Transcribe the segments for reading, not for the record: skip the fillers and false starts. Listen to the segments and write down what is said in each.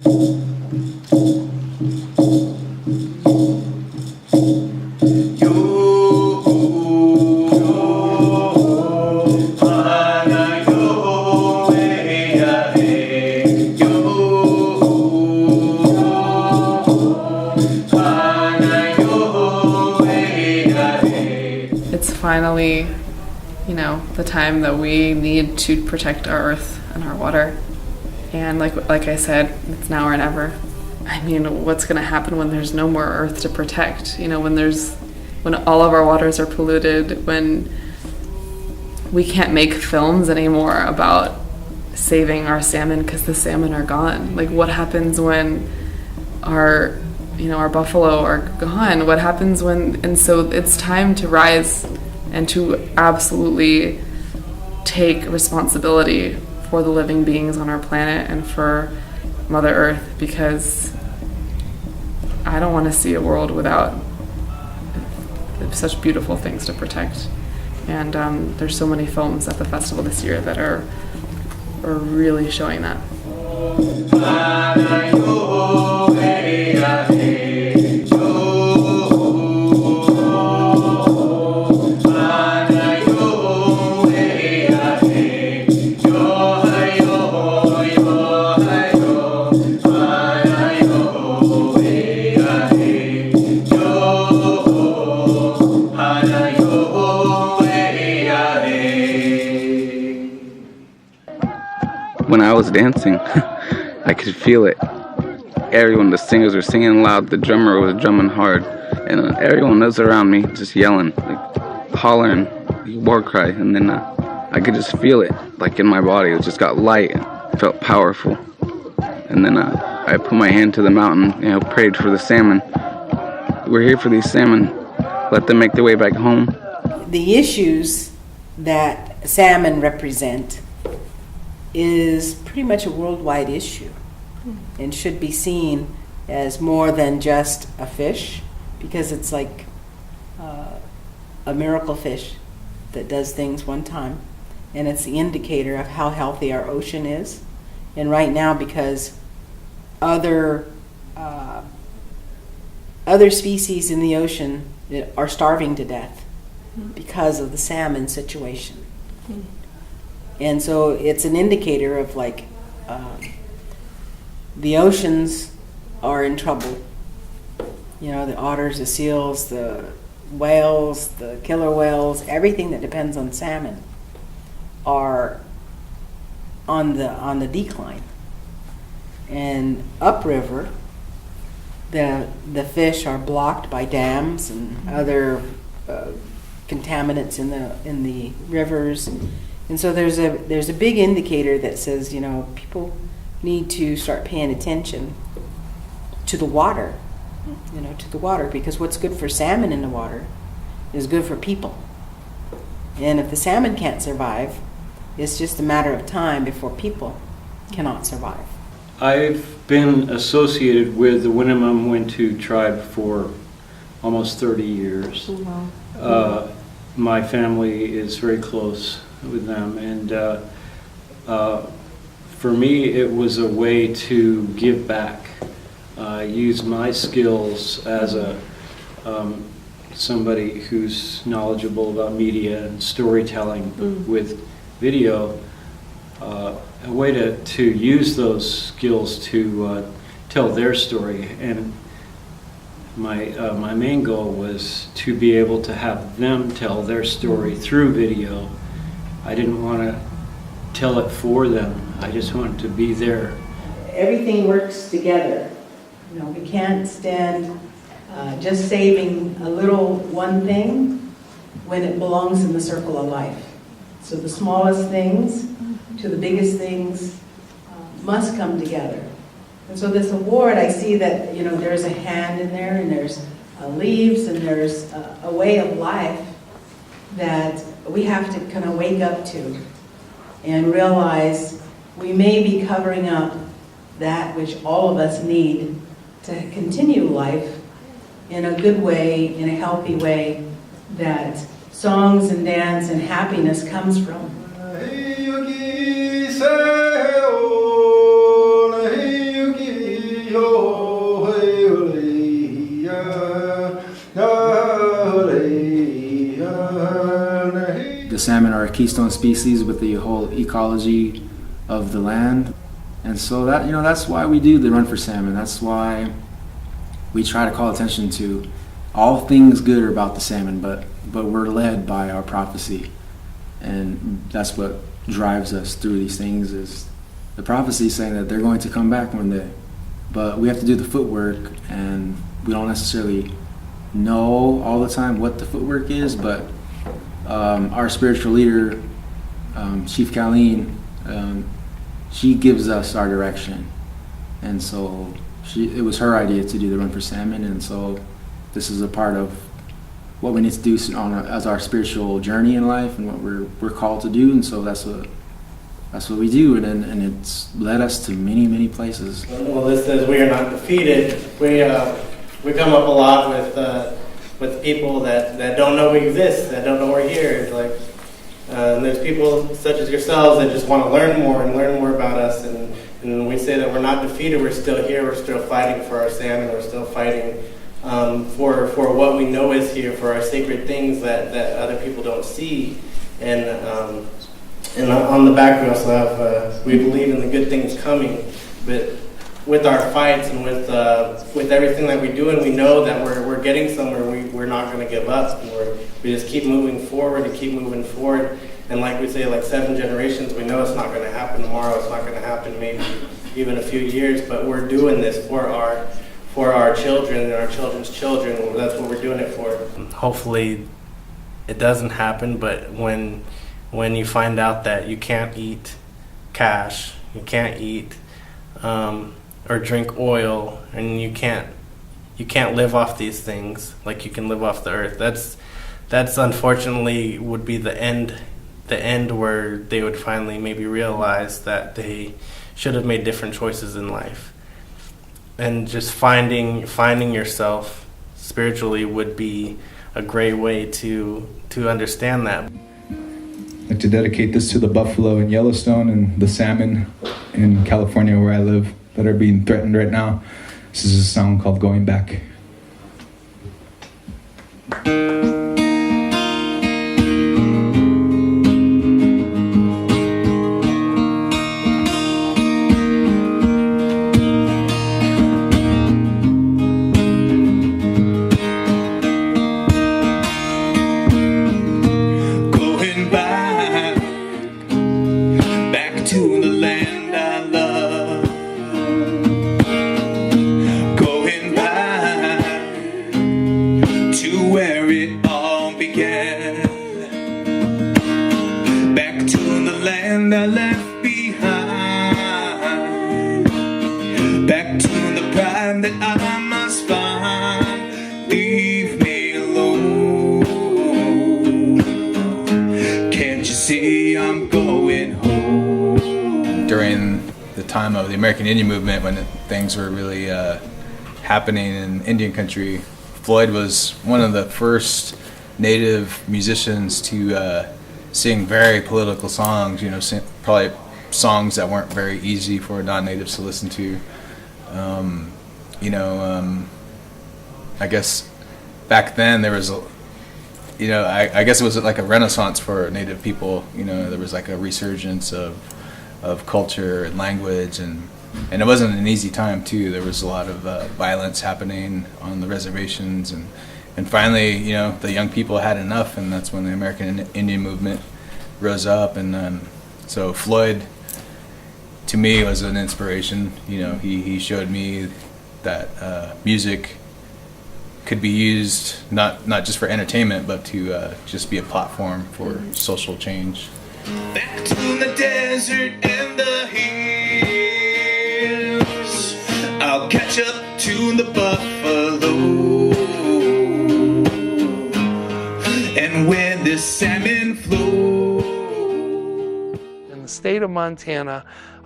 It's finally, the time that we need to protect our earth and our water. And like I said, it's now or never. I mean, what's going to happen when there's no more earth to protect? When all of our waters are polluted, when we can't make films anymore about saving our salmon because the salmon are gone. Like, what happens when our buffalo are gone? What happens when? And so it's time to rise and to absolutely take responsibility for the living beings on our planet and for Mother Earth, because I don't want to see a world without such beautiful things to protect. And there's so many films at the festival this year that are really showing that. When I was dancing, I could feel it. Everyone, the singers were singing loud, the drummer was drumming hard, and everyone was around me just yelling, like hollering, war cry, and then I could just feel it, like in my body. It just got light, it felt powerful. And then I put my hand to the mountain, prayed for the salmon. We're here for these salmon. Let them make their way back home. The issues that salmon represent is pretty much a worldwide issue and should be seen as more than just a fish, because it's like a miracle fish that does things one time, and it's the indicator of how healthy our ocean is. And right now, because other species in the ocean are starving to death because of the salmon situation. And so it's an indicator of the oceans are in trouble. The otters, the seals, the whales, the killer whales, everything that depends on salmon are on the decline. And upriver, the fish are blocked by dams and other contaminants in the rivers. And so there's a big indicator that says, people need to start paying attention to the water, because what's good for salmon in the water is good for people. And if the salmon can't survive, it's just a matter of time before people cannot survive. I've been associated with the Winnemem-Wintu tribe for almost 30 years. Wow. My family is very close with them, and for me it was a way to give back, use my skills as somebody who's knowledgeable about media and storytelling with video, a way to use those skills to tell their story. And my main goal was to be able to have them tell their story through video. I didn't want to tell it for them. I just wanted to be there. Everything works together. We can't stand just saving a little one thing when it belongs in the circle of life. So the smallest things to the biggest things must come together. And so this award, I see that there's a hand in there, and there's leaves, and there's a way of life that we have to kind of wake up to and realize we may be covering up that which all of us need to continue life in a good way, in a healthy way, that songs and dance and happiness comes from. keystone species with the whole ecology of the land. And so that, you know, that's why we do the Run for Salmon. That's why we try to call attention to all things good are about the salmon, but we're led by our prophecy. And that's what drives us through these things, is the prophecy saying that they're going to come back one day. But we have to do the footwork, and we don't necessarily know all the time what the footwork is, but our spiritual leader, Chief Colleen, she gives us our direction. And so it was her idea to do the Run for Salmon, and so this is a part of what we need to do as our spiritual journey in life and what we're called to do. And so that's what we do, and it's led us to many places. Well, this says we are not defeated. We come up a lot with people that don't know we exist, that don't know we're here. It's like there's people such as yourselves that just want to learn more about us, and we say that we're not defeated. We're still here. We're still fighting for our salmon. We're still fighting for what we know is here, for our sacred things that other people don't see. And on the back we also have, we believe in the good things coming, but with our fights and with everything that we do, and we know that we're getting somewhere, we're not going to give up, and we just keep moving forward and keep moving forward. And like we say, like 7 generations, we know it's not going to happen tomorrow, it's not going to happen maybe even a few years, but we're doing this for our children and our children's children. That's what we're doing it for. Hopefully it doesn't happen, but when you find out that you can't eat cash, you can't eat or drink oil, and you can't live off these things like you can live off the earth, that's unfortunately would be the end where they would finally maybe realize that they should have made different choices in life. And just finding yourself spiritually would be a great way to understand that. I'd like to dedicate this to the buffalo in Yellowstone and the salmon in California where I live that are being threatened right now. This is a song called Going Back. During the time of the American Indian movement, when things were really happening in Indian country, Floyd was one of the first Native musicians to sing very political songs, probably songs that weren't very easy for non-natives to listen to. I guess back then there was I guess it was like a renaissance for Native people. There was like a resurgence of culture and language, and it wasn't an easy time too. There was a lot of violence happening on the reservations, and finally, the young people had enough, and that's when the American Indian movement rose up. And so Floyd, to me, was an inspiration. He showed me that music could be used not just for entertainment, but to just be a platform for social change. Back to the desert and the hills, I'll catch up to the buffalo, and when the salmon flow. In the state of Montana,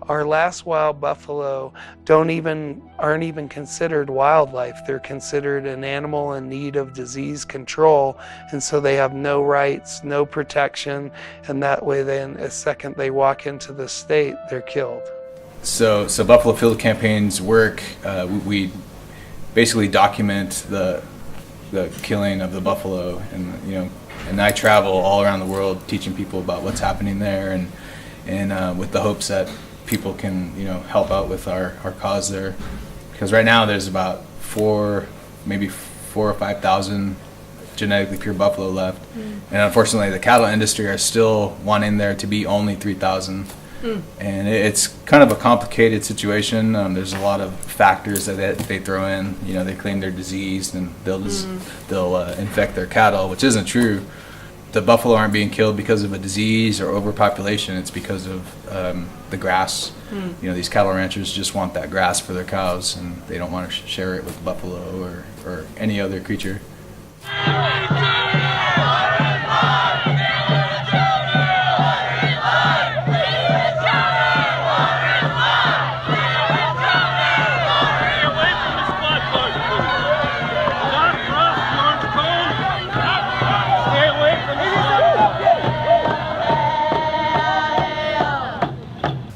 our last wild buffalo aren't even considered wildlife. They're considered an animal in need of disease control, and so they have no rights, no protection, and that way then the second they walk into the state, they're killed. So Buffalo Field Campaign's work, we basically document the killing of the buffalo, and and I travel all around the world teaching people about what's happening there, and with the hopes that people can, you know, help out with our cause there. Because right now there's about maybe 4,000 or 5,000 genetically pure buffalo left, and unfortunately the cattle industry are still wanting there to be only 3,000. And it's kind of a complicated situation. There's a lot of factors that they throw in. You know, they claim they're diseased and they'll infect their cattle, which isn't true. The buffalo aren't being killed because of a disease or overpopulation. It's because of the grass. You know, these cattle ranchers just want that grass for their cows, and they don't want to share it with buffalo or any other creature.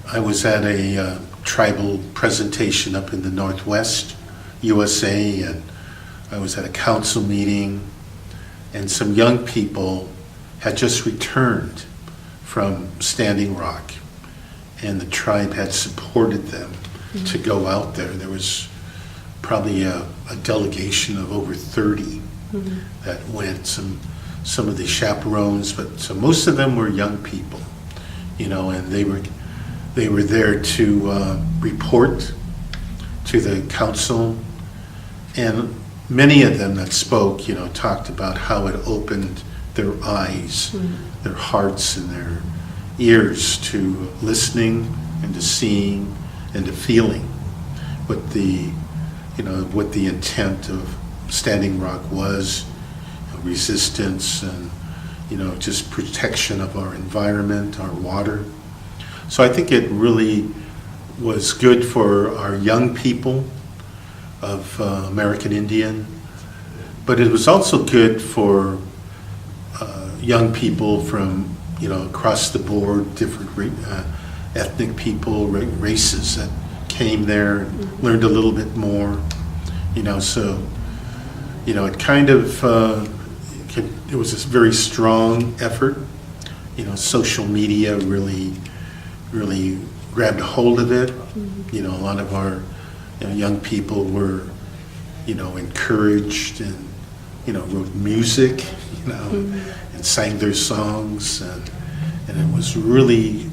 I was at a tribal presentation up in the Northwest USA, and I was at a council meeting, and some young people had just returned from Standing Rock, and the tribe had supported them to go out there. There was probably a delegation of over 30 that went, some of the chaperones, but so most of them were young people, you know, and they were there to report to the council, and many of them that spoke, you know, talked about how it opened their eyes, their hearts and their ears to listening and to seeing and to feeling what the intent of Standing Rock was, resistance and, you know, just protection of our environment, our water. So I think it really was good for our young people of American Indian, but it was also good for young people from, you know, across the board, different ethnic people, races that came there and learned a little bit more, you know. So, you know, it kind of it was a very strong effort. You know, social media really grabbed a hold of it. You know, a lot of our young people were, you know, encouraged and, you know, wrote music, you know, and sang their songs, and it was really,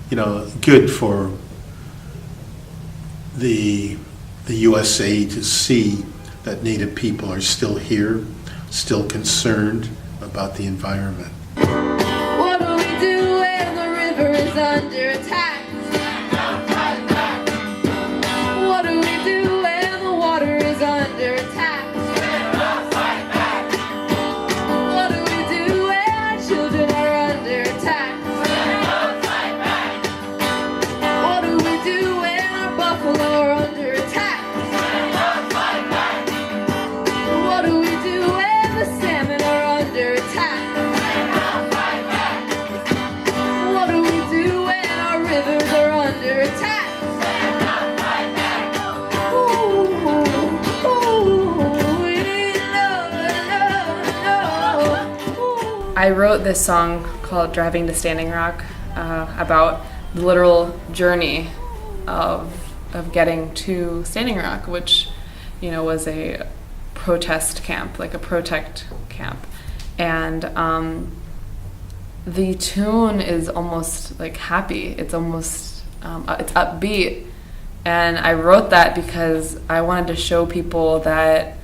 you know, good for the USA to see that Native people are still here, still concerned about the environment. What do we do when the river is under attack? What do we do when the water is under attack? What do we do when our children are under attack? What do we do when our buffalo are under attack? What do we do when the salmon are under attack? What do we do when our rivers are under attack? I wrote this song called Driving to Standing Rock about the literal journey of getting to Standing Rock, which, you know, was a protest camp, like a protect camp. And the tune is almost like happy. It's almost, it's upbeat. And I wrote that because I wanted to show people that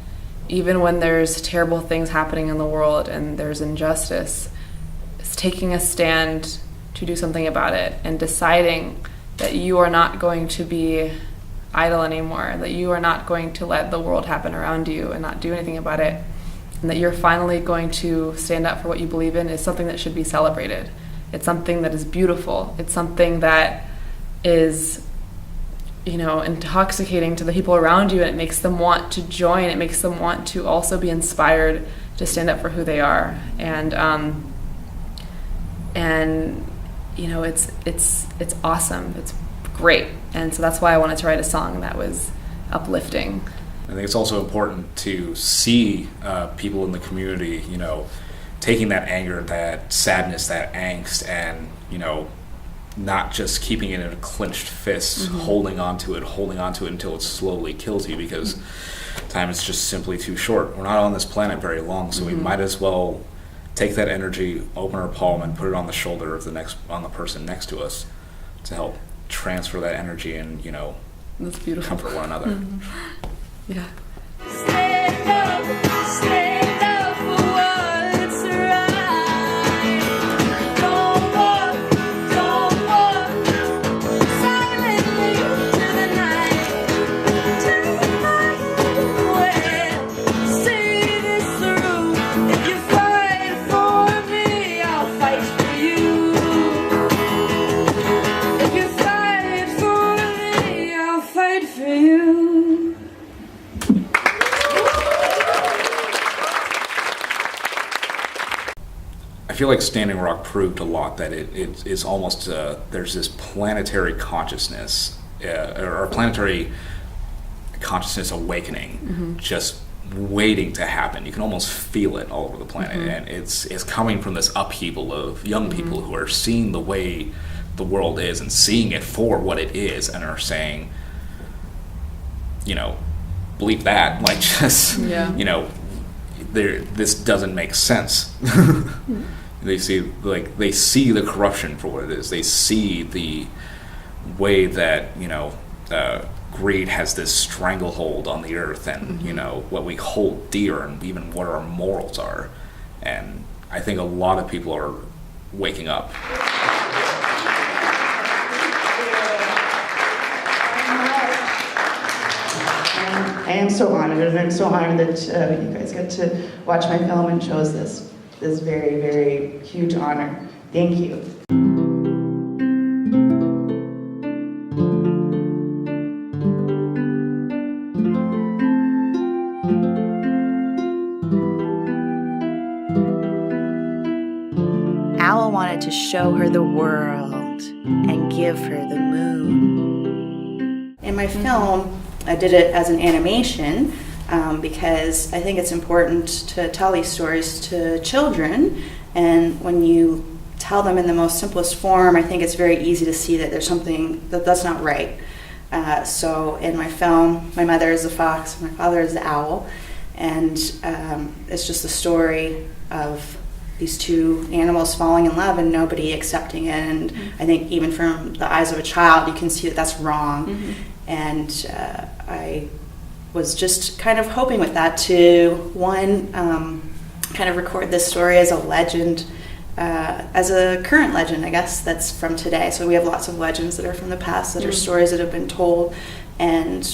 even when there's terrible things happening in the world and there's injustice, it's taking a stand to do something about it and deciding that you are not going to be idle anymore, that you are not going to let the world happen around you and not do anything about it, and that you're finally going to stand up for what you believe in, is something that should be celebrated. It's something that is beautiful. It's something that is, you know, intoxicating to the people around you, and it makes them want to join. It makes them want to also be inspired to stand up for who they are. And you know, it's awesome. It's great. And so that's why I wanted to write a song that was uplifting. I think it's also important to see people in the community, you know, taking that anger, that sadness, that angst, and, you know, not just keeping it in a clenched fist, holding on to it until it slowly kills you, because time is just simply too short. We're not on this planet very long, so we might as well take that energy, open our palm, and put it on the shoulder of on the person next to us to help transfer that energy and, you know, That's beautiful. comfort one another. Yeah. Stand up for what's right. Don't walk silently to the night. Take my hand away. See this through. If you fight for me, I'll fight for you. If you fight for me, I'll fight for you. I feel like Standing Rock proved a lot that it is almost there's this planetary consciousness or planetary consciousness awakening just waiting to happen. You can almost feel it all over the planet, and it's coming from this upheaval of young people who are seeing the way the world is and seeing it for what it is, and are saying, you know, believe that, like, just you know, this doesn't make sense. They see the corruption for what it is. They see the way that, you know, greed has this stranglehold on the earth, and you know, what we hold dear, and even what our morals are. And I think a lot of people are waking up. I am so honored, and I'm so honored that you guys get to watch my film and chose this very, very huge honor. Thank you. Owl wanted to show her the world and give her the moon. In my film, I did it as an animation because I think it's important to tell these stories to children, and when you tell them in the most simplest form, I think it's very easy to see that there's something that's not right. So in my film, my mother is the fox, my father is the owl, and it's just the story of these two animals falling in love and nobody accepting it. And I think even from the eyes of a child, you can see that that's wrong. And I was just kind of hoping with that to, one, kind of record this story as a legend, as a current legend, I guess, that's from today. So we have lots of legends that are from the past, that are stories that have been told. And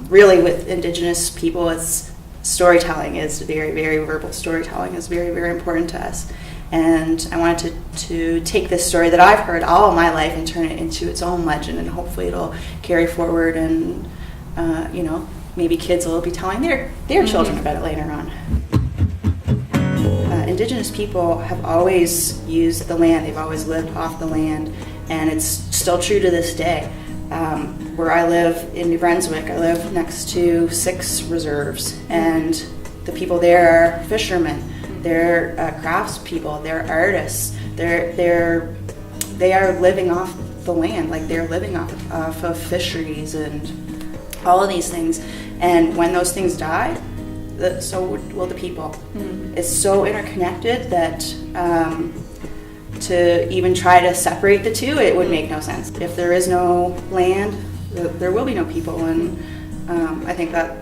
really with Indigenous people, it's storytelling is very, very verbal. Storytelling is very, very important to us. And I wanted to take this story that I've heard all of my life and turn it into its own legend, and hopefully it'll carry forward, and you know, maybe kids will be telling their children about it later on. Indigenous people have always used the land. They've always lived off the land, and it's still true to this day. Where I live in New Brunswick, I live next to 6 reserves, and the people there are fishermen, they're craftspeople, they're artists, they are living off the land, like they're living off of fisheries and all of these things. And when those things die, so will the people. It's so interconnected that to even try to separate the two, it would make no sense. If there is no land, there will be no people, and I think that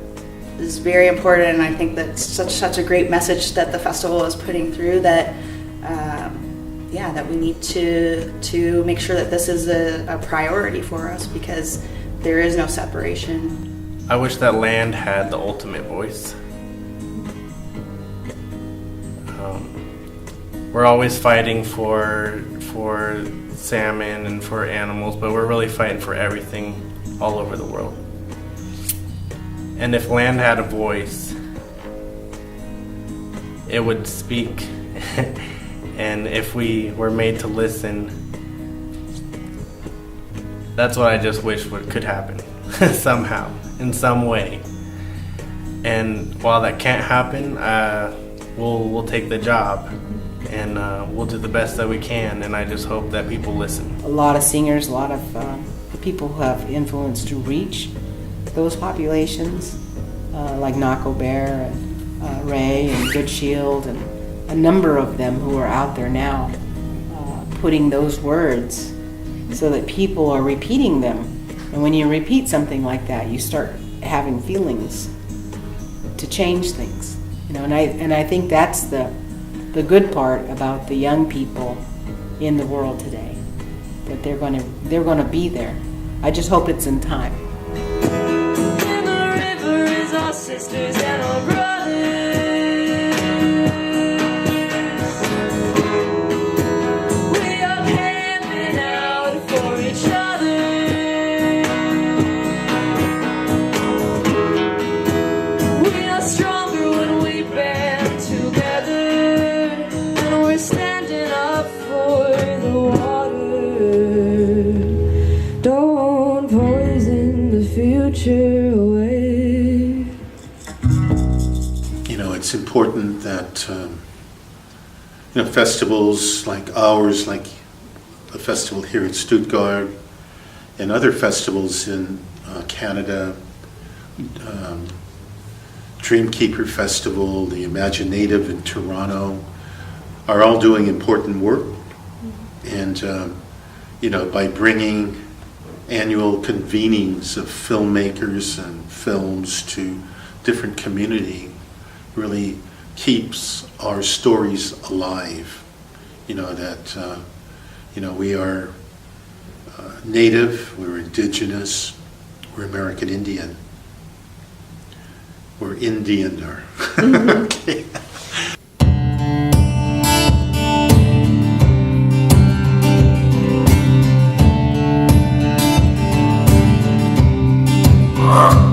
is very important, and I think that's such a great message that the festival is putting through, that that we need to make sure that this is a priority for us, because there is no separation. I wish that land had the ultimate voice. We're always fighting for salmon and for animals, but we're really fighting for everything all over the world. And if land had a voice, it would speak. And if we were made to listen, that's what I just wish could happen somehow, in some way. And while that can't happen, we'll take the job. and we'll do the best that we can, and I just hope that people listen. A lot of singers, a lot of people who have influence to reach those populations, like Nako Bear and Ray and Good Shield, and a number of them who are out there now putting those words so that people are repeating them. And when you repeat something like that, you start having feelings to change things. You know, and I think that's the good part about the young people in the world today, that they're gonna be there. I just hope it's in time. In the river is our sisters and our brothers. We are camping out for each other. We are stronger when we band together, and we're standing up for the water. Don't poison the future away. You know, it's important that festivals like ours, like the festival here in Stuttgart, and other festivals in Canada, Dreamkeeper Festival, the Imaginative in Toronto, are all doing important work. And by bringing annual convenings of filmmakers and films to different community really keeps our stories alive. We are Native, we're Indigenous, we're American Indian, we're Indian. Okay. Wow.